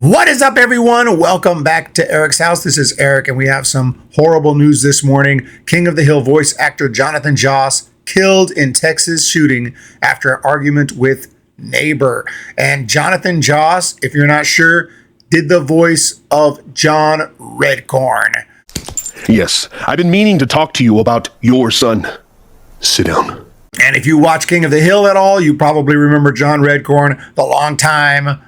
What is up, everyone? Welcome back to Eric's House. This is Eric, and we have some horrible news this morning. King of the Hill voice actor Jonathan Joss killed in Texas shooting after an argument with neighbor. And Jonathan Joss, if you're not sure, did the voice of John Redcorn. Yes, I've been meaning to talk to you about your son. Sit down. And if you watch King of the Hill at all, you probably remember John Redcorn, the longtime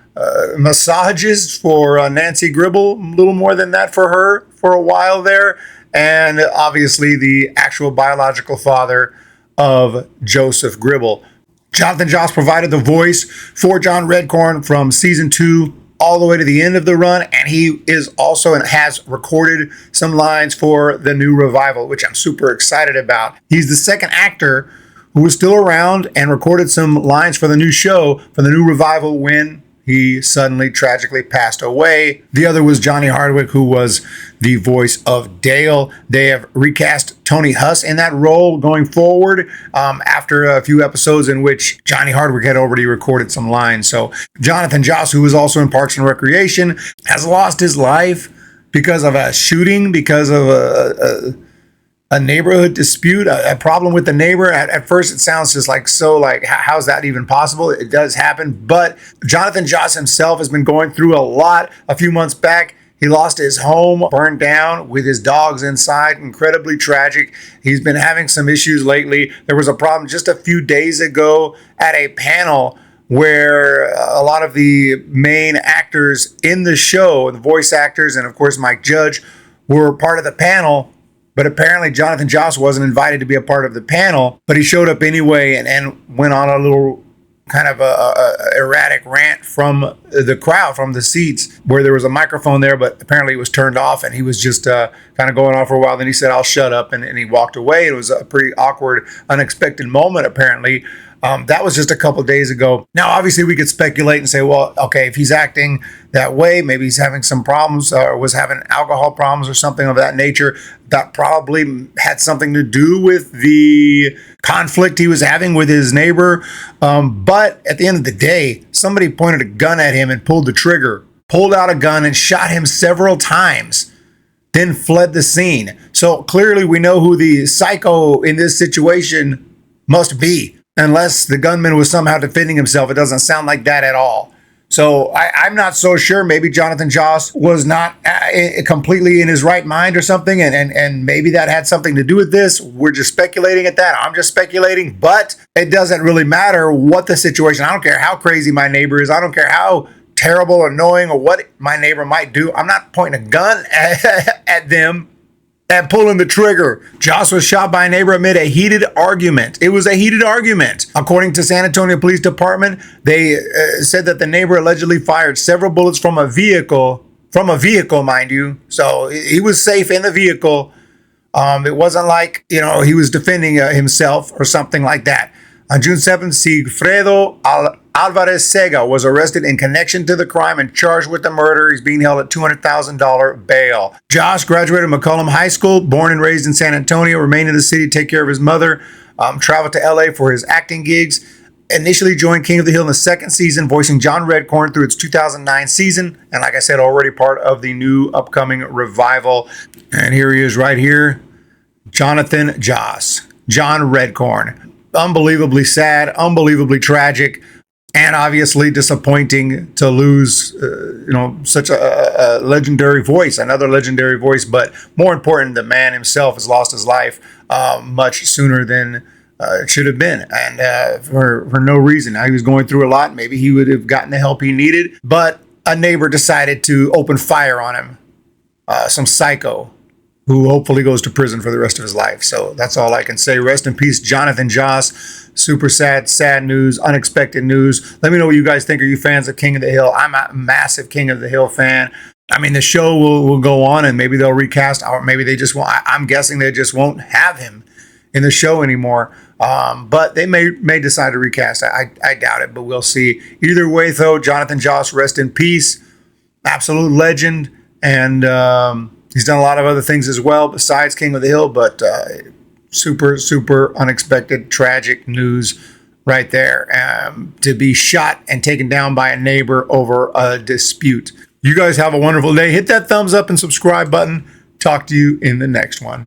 massages for Nancy Gribble, a little more than that for her for a while there, and obviously the actual biological father of Joseph Gribble. Jonathan Joss provided the voice for John Redcorn from season 2 all the way to the end of the run, and he is also and has recorded some lines for the new revival, which I'm super excited about. He's the second actor who was still around and recorded some lines for the new show, for the new revival, when he suddenly tragically passed away. The other was Johnny Hardwick, who was the voice of Dale. They have recast Tony Huss in that role going forward after a few episodes in which Johnny Hardwick had already recorded some lines. So Jonathan Joss, who was also in Parks and Recreation, has lost his life because of a shooting, because of a neighborhood dispute, a problem with the neighbor. At first, it sounds just like, how's that even possible? It does happen. But Jonathan Joss himself has been going through a lot. A few months back, he lost his home, burned down with his dogs inside. Incredibly tragic. He's been having some issues lately. There was a problem just a few days ago at a panel where a lot of the main actors in the show, the voice actors, and of course Mike Judge, were part of the panel. But apparently Jonathan Joss wasn't invited to be a part of the panel, but he showed up anyway and went on a little kind of a erratic rant from the crowd, from the seats, where there was a microphone there, but apparently it was turned off, and he was just kind of going on for a while. Then he said, "I'll shut up," and he walked away. It was a pretty awkward, unexpected moment, apparently. That was just a couple days ago. Now, obviously, we could speculate and say, well, okay, if he's acting that way, maybe he's having some problems or was having alcohol problems or something of that nature. That probably had something to do with the conflict he was having with his neighbor. But at the end of the day, somebody pointed a gun at him and pulled the trigger, pulled out a gun and shot him several times, then fled the scene. So clearly we know who the psycho in this situation must be. Unless the gunman was somehow defending himself. It doesn't sound like that at all. So I'm not so sure. Maybe Jonathan Joss was not completely in his right mind or something, and maybe that had something to do with this. We're just speculating at that. I'm just speculating, but it doesn't really matter what the situation. I don't care how crazy my neighbor is. I don't care how terrible or annoying or what my neighbor might do. I'm not pointing a gun at them and pulling the trigger. Joss was shot by a neighbor amid a heated argument. It was a heated argument. According to San Antonio Police Dept, they said that the neighbor allegedly fired several bullets from a vehicle, mind you. So he was safe in the vehicle. It wasn't like, he was defending himself or something like that. On June 7th, Sigfredo Alvarez Sega was arrested in connection to the crime and charged with the murder. He's being held at $200,000 bail. Josh graduated McCollum High School, born and raised in San Antonio, remained in the city to take care of his mother, traveled to LA for his acting gigs, initially joined King of the Hill in the second season, voicing John Redcorn through its 2009 season, and like I said, already part of the new upcoming revival. And here he is right here, Jonathan Joss, John Redcorn. Unbelievably sad, unbelievably tragic, and obviously disappointing to lose, such a legendary voice, another legendary voice. But more important, the man himself has lost his life much sooner than it should have been, and for no reason. Now, he was going through a lot. Maybe he would have gotten the help he needed, but a neighbor decided to open fire on him. Some psycho who hopefully goes to prison for the rest of his life. So that's all I can say. Rest in peace, Jonathan Joss. Super sad news, unexpected news. Let me know what you guys think. Are you fans of King of the Hill? I'm a massive King of the Hill fan. I mean, the show will go on, and maybe they'll recast, or maybe they just won't. I'm guessing they just won't have him in the show anymore. But they may decide to recast. I doubt it, but we'll see. Either way, though, Jonathan Joss, rest in peace. Absolute legend. And he's done a lot of other things as well besides King of the Hill, but super unexpected, tragic news right there. To be shot and taken down by a neighbor over a dispute. You guys have a wonderful day. Hit that thumbs up and subscribe button. Talk to you in the next one.